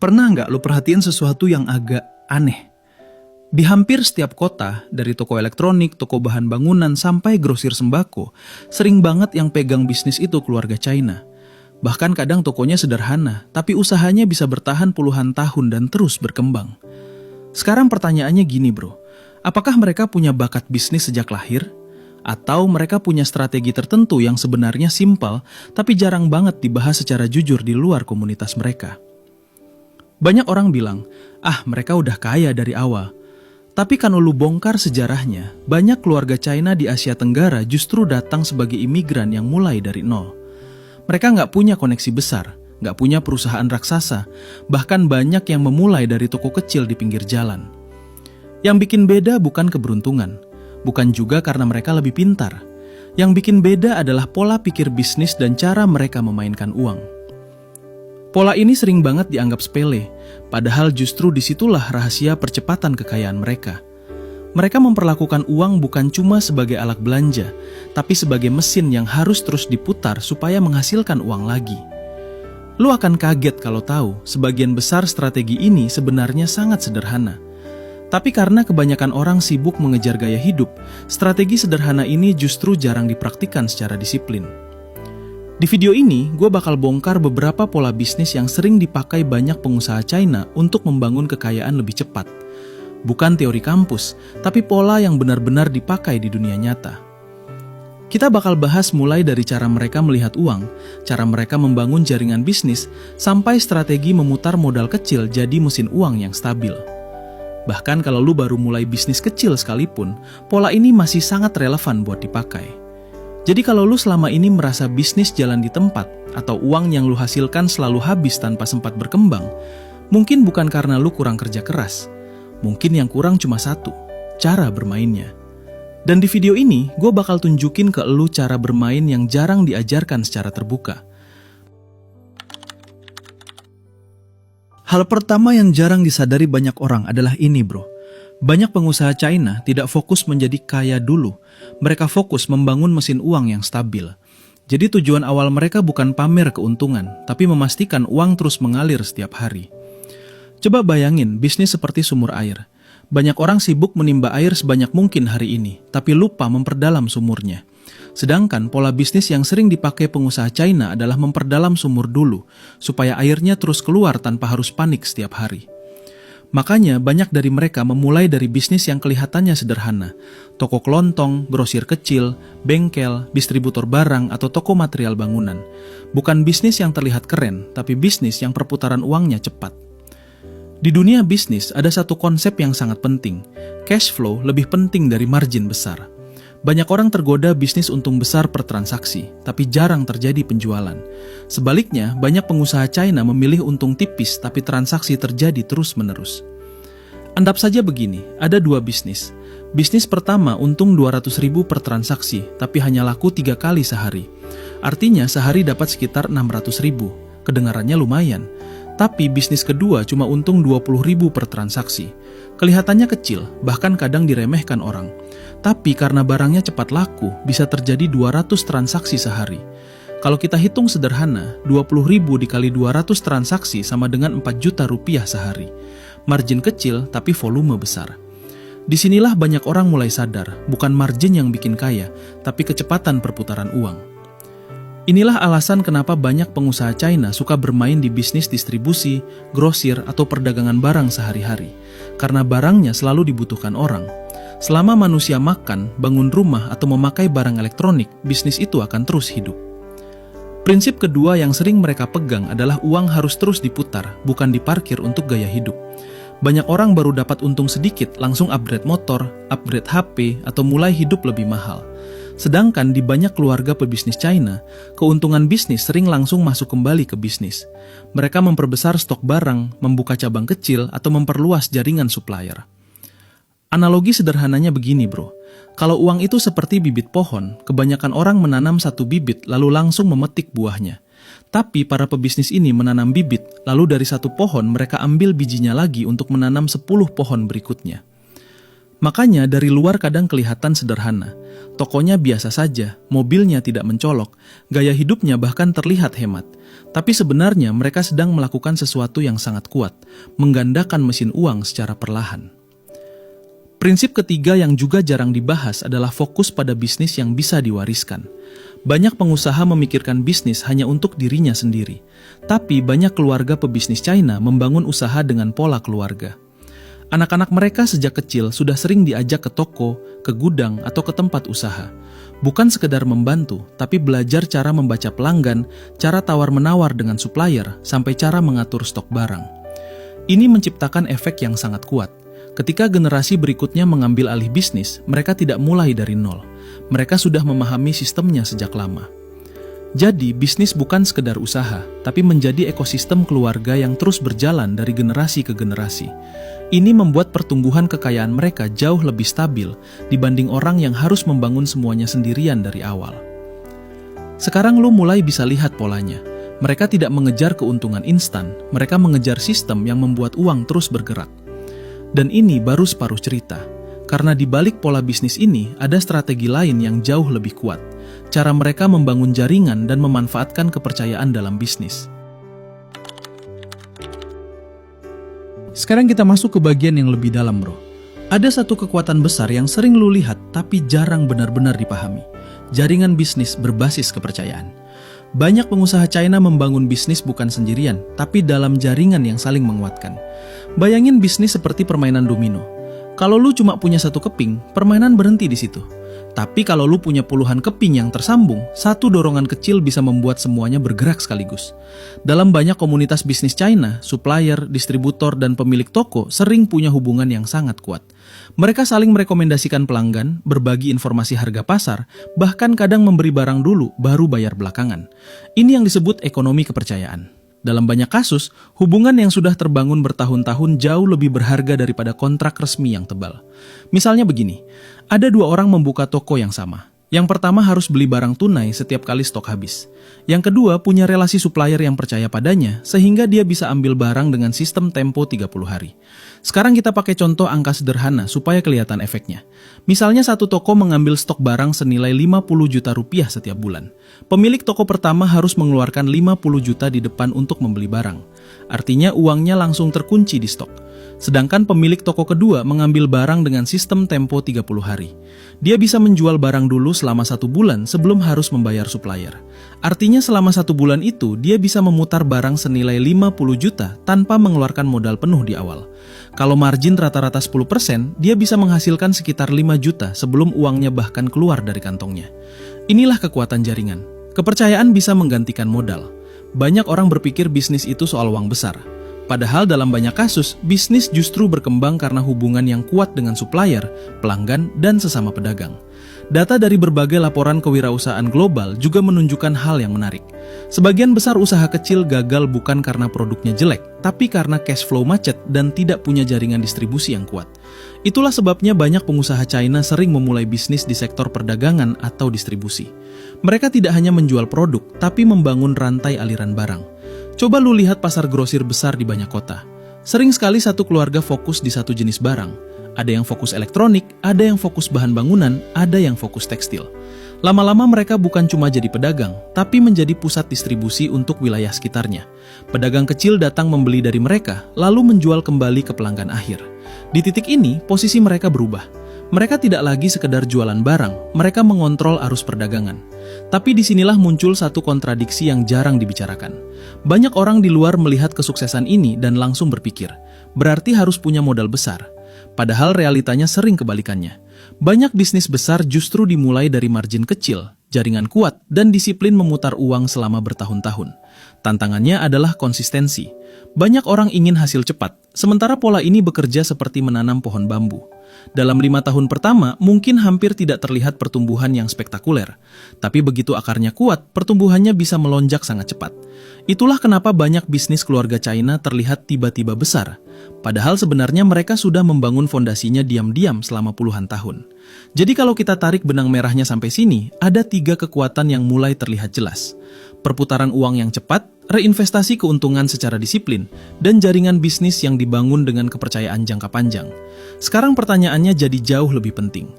Pernah nggak lo perhatiin sesuatu yang agak aneh? Di hampir setiap kota, dari toko elektronik, toko bahan bangunan, sampai grosir sembako, sering banget yang pegang bisnis itu keluarga China. Bahkan kadang tokonya sederhana, tapi usahanya bisa bertahan puluhan tahun dan terus berkembang. Sekarang pertanyaannya gini bro, apakah mereka punya bakat bisnis sejak lahir? Atau mereka punya strategi tertentu yang sebenarnya simpel, tapi jarang banget dibahas secara jujur di luar komunitas mereka? Banyak orang bilang, mereka udah kaya dari awal. Tapi kalau lu bongkar sejarahnya, banyak keluarga China di Asia Tenggara justru datang sebagai imigran yang mulai dari nol. Mereka nggak punya koneksi besar, nggak punya perusahaan raksasa, bahkan banyak yang memulai dari toko kecil di pinggir jalan. Yang bikin beda bukan keberuntungan, bukan juga karena mereka lebih pintar. Yang bikin beda adalah pola pikir bisnis dan cara mereka memainkan uang. Pola ini sering banget dianggap sepele, padahal justru disitulah rahasia percepatan kekayaan mereka. Mereka memperlakukan uang bukan cuma sebagai alat belanja, tapi sebagai mesin yang harus terus diputar supaya menghasilkan uang lagi. Lu akan kaget kalau tahu, sebagian besar strategi ini sebenarnya sangat sederhana. Tapi karena kebanyakan orang sibuk mengejar gaya hidup, strategi sederhana ini justru jarang dipraktikkan secara disiplin. Di video ini, gue bakal bongkar beberapa pola bisnis yang sering dipakai banyak pengusaha China untuk membangun kekayaan lebih cepat. Bukan teori kampus, tapi pola yang benar-benar dipakai di dunia nyata. Kita bakal bahas mulai dari cara mereka melihat uang, cara mereka membangun jaringan bisnis, sampai strategi memutar modal kecil jadi mesin uang yang stabil. Bahkan kalau lu baru mulai bisnis kecil sekalipun, pola ini masih sangat relevan buat dipakai. Jadi kalau lu selama ini merasa bisnis jalan di tempat atau uang yang lu hasilkan selalu habis tanpa sempat berkembang, mungkin bukan karena lu kurang kerja keras. Mungkin yang kurang cuma satu, cara bermainnya. Dan di video ini, gue bakal tunjukin ke lu cara bermain yang jarang diajarkan secara terbuka. Hal pertama yang jarang disadari banyak orang adalah ini bro. Banyak pengusaha China tidak fokus menjadi kaya dulu, mereka fokus membangun mesin uang yang stabil. Jadi tujuan awal mereka bukan pamer keuntungan, tapi memastikan uang terus mengalir setiap hari. Coba bayangin bisnis seperti sumur air. Banyak orang sibuk menimba air sebanyak mungkin hari ini, tapi lupa memperdalam sumurnya. Sedangkan pola bisnis yang sering dipakai pengusaha China adalah memperdalam sumur dulu, supaya airnya terus keluar tanpa harus panik setiap hari. Makanya banyak dari mereka memulai dari bisnis yang kelihatannya sederhana. Toko kelontong, grosir kecil, bengkel, distributor barang, atau toko material bangunan. Bukan bisnis yang terlihat keren, tapi bisnis yang perputaran uangnya cepat. Di dunia bisnis ada satu konsep yang sangat penting. Cash flow lebih penting dari margin besar. Banyak orang tergoda bisnis untung besar per transaksi, tapi jarang terjadi penjualan. Sebaliknya, banyak pengusaha China memilih untung tipis, tapi transaksi terjadi terus-menerus. Andap saja begini, ada dua bisnis. Bisnis pertama untung 200.000 per transaksi, tapi hanya laku 3 kali sehari. Artinya sehari dapat sekitar 600.000, kedengarannya lumayan. Tapi bisnis kedua cuma untung 20.000 per transaksi. Kelihatannya kecil, bahkan kadang diremehkan orang. Tapi karena barangnya cepat laku, bisa terjadi 200 transaksi sehari. Kalau kita hitung sederhana, 20.000 dikali 200 transaksi sama dengan 4 juta rupiah sehari. Margin kecil, tapi volume besar. Disinilah banyak orang mulai sadar, bukan margin yang bikin kaya, tapi kecepatan perputaran uang. Inilah alasan kenapa banyak pengusaha China suka bermain di bisnis distribusi, grosir, atau perdagangan barang sehari-hari. Karena barangnya selalu dibutuhkan orang. Selama manusia makan, bangun rumah, atau memakai barang elektronik, bisnis itu akan terus hidup. Prinsip kedua yang sering mereka pegang adalah uang harus terus diputar, bukan diparkir untuk gaya hidup. Banyak orang baru dapat untung sedikit, langsung upgrade motor, upgrade HP, atau mulai hidup lebih mahal. Sedangkan di banyak keluarga pebisnis China, keuntungan bisnis sering langsung masuk kembali ke bisnis. Mereka memperbesar stok barang, membuka cabang kecil, atau memperluas jaringan supplier. Analogi sederhananya begini bro, kalau uang itu seperti bibit pohon, kebanyakan orang menanam satu bibit lalu langsung memetik buahnya. Tapi para pebisnis ini menanam bibit, lalu dari satu pohon mereka ambil bijinya lagi untuk menanam 10 pohon berikutnya. Makanya dari luar kadang kelihatan sederhana. Tokonya biasa saja, mobilnya tidak mencolok, gaya hidupnya bahkan terlihat hemat. Tapi sebenarnya mereka sedang melakukan sesuatu yang sangat kuat, menggandakan mesin uang secara perlahan. Prinsip ketiga yang juga jarang dibahas adalah fokus pada bisnis yang bisa diwariskan. Banyak pengusaha memikirkan bisnis hanya untuk dirinya sendiri. Tapi banyak keluarga pebisnis China membangun usaha dengan pola keluarga. Anak-anak mereka sejak kecil sudah sering diajak ke toko, ke gudang, atau ke tempat usaha. Bukan sekedar membantu, tapi belajar cara membaca pelanggan, cara tawar-menawar dengan supplier, sampai cara mengatur stok barang. Ini menciptakan efek yang sangat kuat. Ketika generasi berikutnya mengambil alih bisnis, mereka tidak mulai dari nol. Mereka sudah memahami sistemnya sejak lama. Jadi, bisnis bukan sekedar usaha, tapi menjadi ekosistem keluarga yang terus berjalan dari generasi ke generasi. Ini membuat pertumbuhan kekayaan mereka jauh lebih stabil dibanding orang yang harus membangun semuanya sendirian dari awal. Sekarang lu mulai bisa lihat polanya. Mereka tidak mengejar keuntungan instan, mereka mengejar sistem yang membuat uang terus bergerak. Dan ini baru separuh cerita. Karena di balik pola bisnis ini ada strategi lain yang jauh lebih kuat. Cara mereka membangun jaringan dan memanfaatkan kepercayaan dalam bisnis. Sekarang kita masuk ke bagian yang lebih dalam, bro. Ada satu kekuatan besar yang sering lu lihat tapi jarang benar-benar dipahami. Jaringan bisnis berbasis kepercayaan. Banyak pengusaha China membangun bisnis bukan sendirian, tapi dalam jaringan yang saling menguatkan. Bayangin bisnis seperti permainan domino. Kalau lu cuma punya satu keping, permainan berhenti di situ. Tapi kalau lu punya puluhan keping yang tersambung, satu dorongan kecil bisa membuat semuanya bergerak sekaligus. Dalam banyak komunitas bisnis China, supplier, distributor, dan pemilik toko sering punya hubungan yang sangat kuat. Mereka saling merekomendasikan pelanggan, berbagi informasi harga pasar, bahkan kadang memberi barang dulu, baru bayar belakangan. Ini yang disebut ekonomi kepercayaan. Dalam banyak kasus, hubungan yang sudah terbangun bertahun-tahun jauh lebih berharga daripada kontrak resmi yang tebal. Misalnya begini, ada dua orang membuka toko yang sama. Yang pertama harus beli barang tunai setiap kali stok habis. Yang kedua punya relasi supplier yang percaya padanya, sehingga dia bisa ambil barang dengan sistem tempo 30 hari. Sekarang kita pakai contoh angka sederhana supaya kelihatan efeknya. Misalnya satu toko mengambil stok barang senilai 50 juta rupiah setiap bulan. Pemilik toko pertama harus mengeluarkan 50 juta di depan untuk membeli barang. Artinya uangnya langsung terkunci di stok. Sedangkan pemilik toko kedua mengambil barang dengan sistem tempo 30 hari. Dia bisa menjual barang dulu selama 1 bulan sebelum harus membayar supplier. Artinya selama 1 bulan itu dia bisa memutar barang senilai 50 juta tanpa mengeluarkan modal penuh di awal. Kalau margin rata-rata 10%, dia bisa menghasilkan sekitar 5 juta sebelum uangnya bahkan keluar dari kantongnya. Inilah kekuatan jaringan. Kepercayaan bisa menggantikan modal. Banyak orang berpikir bisnis itu soal uang besar. Padahal dalam banyak kasus, bisnis justru berkembang karena hubungan yang kuat dengan supplier, pelanggan, dan sesama pedagang. Data dari berbagai laporan kewirausahaan global juga menunjukkan hal yang menarik. Sebagian besar usaha kecil gagal bukan karena produknya jelek, tapi karena cash flow macet dan tidak punya jaringan distribusi yang kuat. Itulah sebabnya banyak pengusaha China sering memulai bisnis di sektor perdagangan atau distribusi. Mereka tidak hanya menjual produk, tapi membangun rantai aliran barang. Coba lu lihat pasar grosir besar di banyak kota. Sering sekali satu keluarga fokus di satu jenis barang. Ada yang fokus elektronik, ada yang fokus bahan bangunan, ada yang fokus tekstil. Lama-lama mereka bukan cuma jadi pedagang, tapi menjadi pusat distribusi untuk wilayah sekitarnya. Pedagang kecil datang membeli dari mereka, lalu menjual kembali ke pelanggan akhir. Di titik ini, posisi mereka berubah. Mereka tidak lagi sekedar jualan barang, mereka mengontrol arus perdagangan. Tapi disinilah muncul satu kontradiksi yang jarang dibicarakan. Banyak orang di luar melihat kesuksesan ini dan langsung berpikir, berarti harus punya modal besar. Padahal realitanya sering kebalikannya. Banyak bisnis besar justru dimulai dari margin kecil, jaringan kuat, dan disiplin memutar uang selama bertahun-tahun. Tantangannya adalah konsistensi. Banyak orang ingin hasil cepat, sementara pola ini bekerja seperti menanam pohon bambu. Dalam 5 tahun pertama, mungkin hampir tidak terlihat pertumbuhan yang spektakuler. Tapi begitu akarnya kuat, pertumbuhannya bisa melonjak sangat cepat. Itulah kenapa banyak bisnis keluarga China terlihat tiba-tiba besar. Padahal sebenarnya mereka sudah membangun fondasinya diam-diam selama puluhan tahun. Jadi kalau kita tarik benang merahnya sampai sini, ada 3 kekuatan yang mulai terlihat jelas. Perputaran uang yang cepat, reinvestasi keuntungan secara disiplin, dan jaringan bisnis yang dibangun dengan kepercayaan jangka panjang. Sekarang pertanyaannya jadi jauh lebih penting.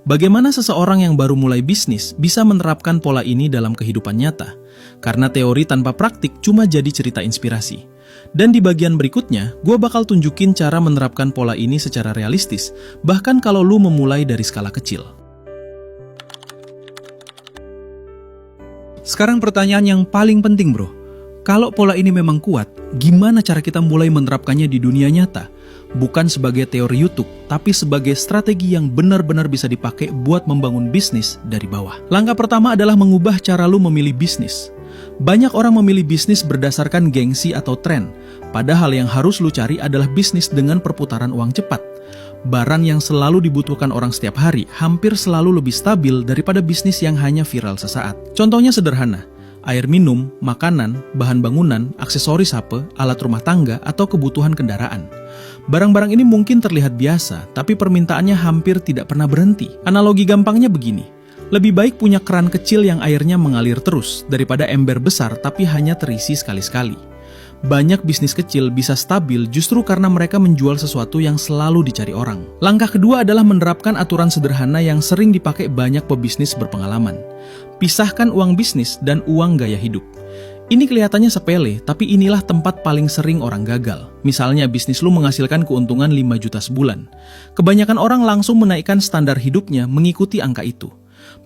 Bagaimana seseorang yang baru mulai bisnis bisa menerapkan pola ini dalam kehidupan nyata? Karena teori tanpa praktik cuma jadi cerita inspirasi. Dan di bagian berikutnya, gue bakal tunjukin cara menerapkan pola ini secara realistis, bahkan kalau lu memulai dari skala kecil. Sekarang pertanyaan yang paling penting bro. Kalau pola ini memang kuat, gimana cara kita mulai menerapkannya di dunia nyata? Bukan sebagai teori YouTube, tapi sebagai strategi yang benar-benar bisa dipakai buat membangun bisnis dari bawah. Langkah pertama adalah mengubah cara lu memilih bisnis. Banyak orang memilih bisnis berdasarkan gengsi atau tren, padahal yang harus lu cari adalah bisnis dengan perputaran uang cepat. Barang yang selalu dibutuhkan orang setiap hari hampir selalu lebih stabil daripada bisnis yang hanya viral sesaat. Contohnya sederhana, air minum, makanan, bahan bangunan, aksesoris HP, alat rumah tangga, atau kebutuhan kendaraan. Barang-barang ini mungkin terlihat biasa, tapi permintaannya hampir tidak pernah berhenti. Analogi gampangnya begini, lebih baik punya keran kecil yang airnya mengalir terus daripada ember besar tapi hanya terisi sekali-sekali. Banyak bisnis kecil bisa stabil justru karena mereka menjual sesuatu yang selalu dicari orang. Langkah kedua adalah menerapkan aturan sederhana yang sering dipakai banyak pebisnis berpengalaman. Pisahkan uang bisnis dan uang gaya hidup. Ini kelihatannya sepele, tapi inilah tempat paling sering orang gagal. Misalnya bisnis lu menghasilkan keuntungan 5 juta sebulan. Kebanyakan orang langsung menaikkan standar hidupnya mengikuti angka itu.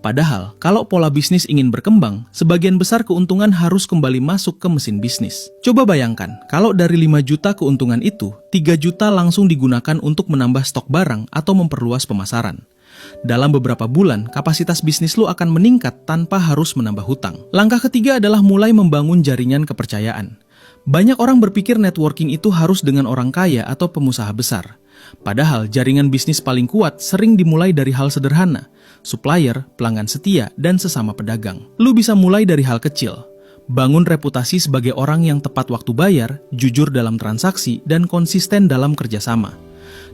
Padahal, kalau pola bisnis ingin berkembang, sebagian besar keuntungan harus kembali masuk ke mesin bisnis. Coba bayangkan, kalau dari 5 juta keuntungan itu, 3 juta langsung digunakan untuk menambah stok barang atau memperluas pemasaran. Dalam beberapa bulan, kapasitas bisnis lu akan meningkat tanpa harus menambah hutang. Langkah ketiga adalah mulai membangun jaringan kepercayaan. Banyak orang berpikir networking itu harus dengan orang kaya atau pengusaha besar. Padahal jaringan bisnis paling kuat sering dimulai dari hal sederhana, supplier, pelanggan setia, dan sesama pedagang. Lu bisa mulai dari hal kecil. Bangun reputasi sebagai orang yang tepat waktu bayar, jujur dalam transaksi, dan konsisten dalam kerjasama.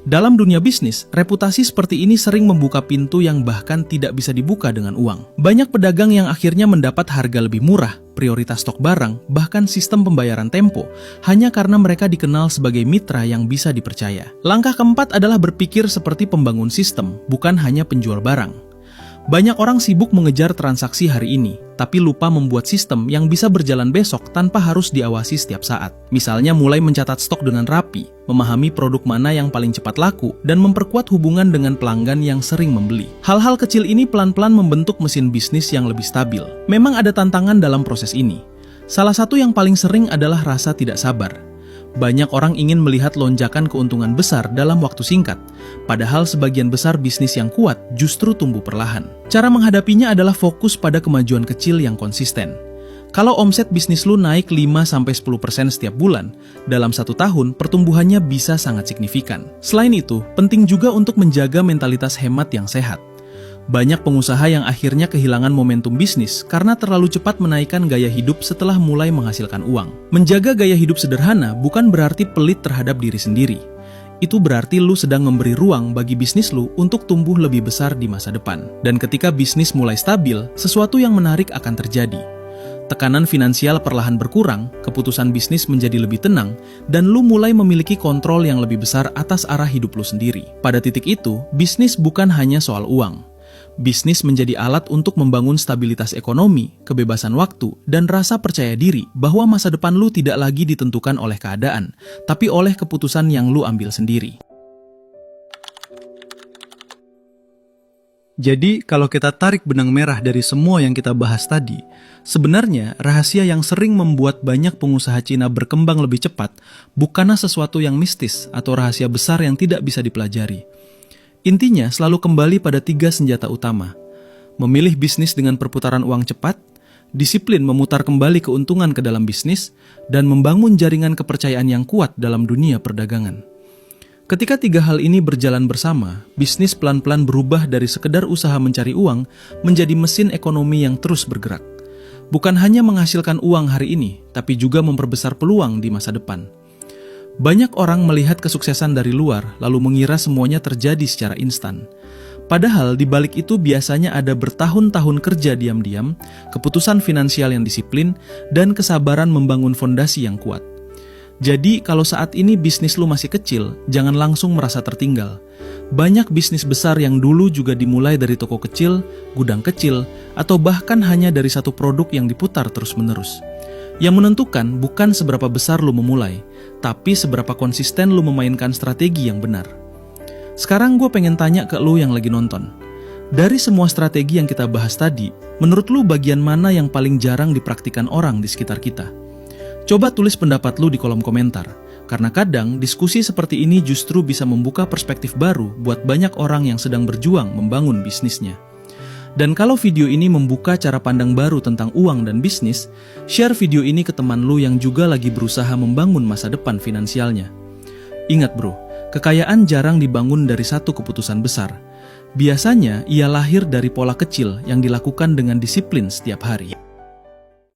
Dalam dunia bisnis, reputasi seperti ini sering membuka pintu yang bahkan tidak bisa dibuka dengan uang. Banyak pedagang yang akhirnya mendapat harga lebih murah, prioritas stok barang, bahkan sistem pembayaran tempo, hanya karena mereka dikenal sebagai mitra yang bisa dipercaya. Langkah keempat adalah berpikir seperti pembangun sistem, bukan hanya penjual barang. Banyak orang sibuk mengejar transaksi hari ini, tapi lupa membuat sistem yang bisa berjalan besok tanpa harus diawasi setiap saat. Misalnya mulai mencatat stok dengan rapi, memahami produk mana yang paling cepat laku, dan memperkuat hubungan dengan pelanggan yang sering membeli. Hal-hal kecil ini pelan-pelan membentuk mesin bisnis yang lebih stabil. Memang ada tantangan dalam proses ini. Salah satu yang paling sering adalah rasa tidak sabar. Banyak orang ingin melihat lonjakan keuntungan besar dalam waktu singkat, padahal sebagian besar bisnis yang kuat justru tumbuh perlahan. Cara menghadapinya adalah fokus pada kemajuan kecil yang konsisten. Kalau omset bisnis lu naik 5-10% setiap bulan, dalam 1 tahun pertumbuhannya bisa sangat signifikan. Selain itu, penting juga untuk menjaga mentalitas hemat yang sehat. Banyak pengusaha yang akhirnya kehilangan momentum bisnis karena terlalu cepat menaikkan gaya hidup setelah mulai menghasilkan uang. Menjaga gaya hidup sederhana bukan berarti pelit terhadap diri sendiri. Itu berarti lu sedang memberi ruang bagi bisnis lu untuk tumbuh lebih besar di masa depan. Dan ketika bisnis mulai stabil, sesuatu yang menarik akan terjadi. Tekanan finansial perlahan berkurang, keputusan bisnis menjadi lebih tenang, dan lu mulai memiliki kontrol yang lebih besar atas arah hidup lu sendiri. Pada titik itu, bisnis bukan hanya soal uang. Bisnis menjadi alat untuk membangun stabilitas ekonomi, kebebasan waktu, dan rasa percaya diri bahwa masa depan lu tidak lagi ditentukan oleh keadaan, tapi oleh keputusan yang lu ambil sendiri. Jadi, kalau kita tarik benang merah dari semua yang kita bahas tadi, sebenarnya rahasia yang sering membuat banyak pengusaha Cina berkembang lebih cepat bukanlah sesuatu yang mistis atau rahasia besar yang tidak bisa dipelajari. Intinya selalu kembali pada 3 senjata utama. Memilih bisnis dengan perputaran uang cepat, disiplin memutar kembali keuntungan ke dalam bisnis, dan membangun jaringan kepercayaan yang kuat dalam dunia perdagangan. Ketika 3 hal ini berjalan bersama, bisnis pelan-pelan berubah dari sekedar usaha mencari uang menjadi mesin ekonomi yang terus bergerak. Bukan hanya menghasilkan uang hari ini, tapi juga memperbesar peluang di masa depan. Banyak orang melihat kesuksesan dari luar lalu mengira semuanya terjadi secara instan. Padahal di balik itu biasanya ada bertahun-tahun kerja diam-diam, keputusan finansial yang disiplin, dan kesabaran membangun fondasi yang kuat. Jadi kalau saat ini bisnis lu masih kecil, jangan langsung merasa tertinggal. Banyak bisnis besar yang dulu juga dimulai dari toko kecil, gudang kecil, atau bahkan hanya dari satu produk yang diputar terus-menerus. Yang menentukan bukan seberapa besar lu memulai, tapi seberapa konsisten lu memainkan strategi yang benar. Sekarang gue pengen tanya ke lu yang lagi nonton. Dari semua strategi yang kita bahas tadi, menurut lu bagian mana yang paling jarang dipraktikkan orang di sekitar kita? Coba tulis pendapat lu di kolom komentar, karena kadang diskusi seperti ini justru bisa membuka perspektif baru buat banyak orang yang sedang berjuang membangun bisnisnya. Dan kalau video ini membuka cara pandang baru tentang uang dan bisnis, share video ini ke teman lu yang juga lagi berusaha membangun masa depan finansialnya. Ingat bro, kekayaan jarang dibangun dari satu keputusan besar. Biasanya ia lahir dari pola kecil yang dilakukan dengan disiplin setiap hari.